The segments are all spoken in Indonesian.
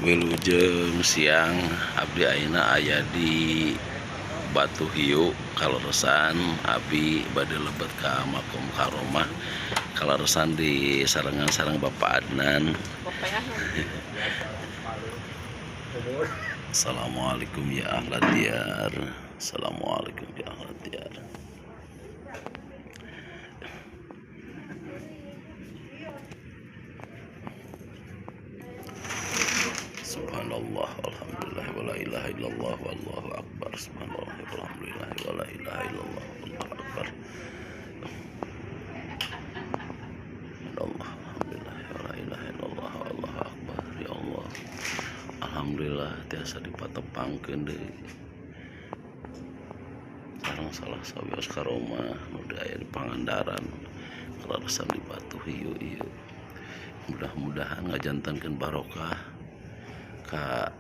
Wilujeng siang abdi ayeuna aya di Batu Hiu kaleresan abdi bade lebet ka makom karomah kaleresan di sarengan sareng Bapak Adnan. Assalamualaikum ya ahlan diyar. Assalamualaikum ya ahlan diyar. Subhanallah, alhamdulillah, wa la ilaha illallah, wallahu akbar. Subhanallah, alhamdulillah, wa la ilaha illallah, wallahu akbar. Allah, alhamdulillah, wa la ilaha illallah, wallahu akbar. Ya Allah, alhamdulillah tiasa dipatepangkeun deui. Sareng salah sawios karomah nu aya di Pangandaran, kaleresan di Batu Hiu ieu. Mudah-mudahan ngajantankeun barokah ka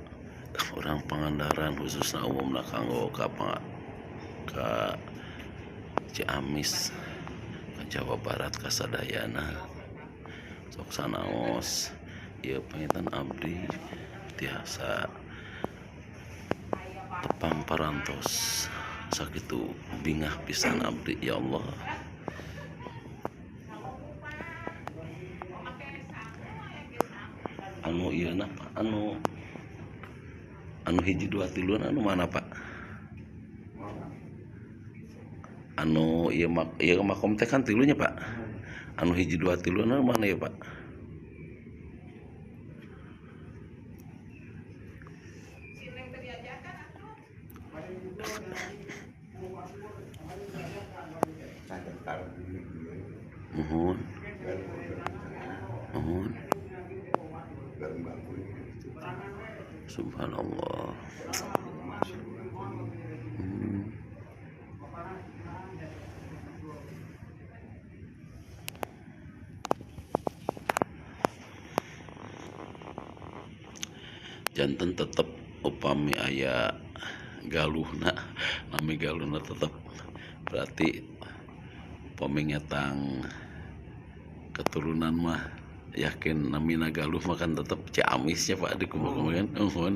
orang Pangandaran, khususnya umumna kanggo ka Ciamis, ka Jawa Barat, ka sadayana sok sanaos ieu pangitan abdi tiasa tepang parantos sakitu bingah pisan abdi ya Allah. Anu ieu na Pak, anu hiji dua tiluan anu mana Pak? Anu ieu makom teh kan tilunya Pak. Anu hiji dua tiluan anu mana ya Pak? Mohon. Mohon. Subhanallah. Janten tetep upami aya galuhna, nami galuhna tetep berarti upami ngetang keturunan mah yakin namina galuh makan tetep Ciamisnya Pak di kumaha-kumaha kan.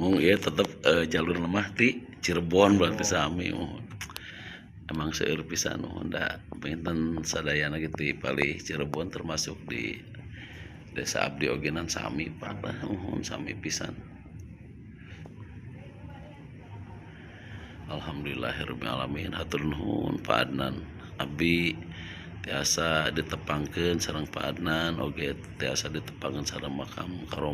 Mung ieu tetep jalur lemah ti Cirebon berarti sami. Emang seueur pisan da pinten sadayana gitu palih Cirebon termasuk di desa abdi ogenan sami Pak. Sami pisan. Alhamdulillahirabbil alamin. Hatur nuhun Pak Adnan. Abdi tiasa ditepangkeun sareng Pak Adnan oge tiasa ditepangkeun sareng makam karomah.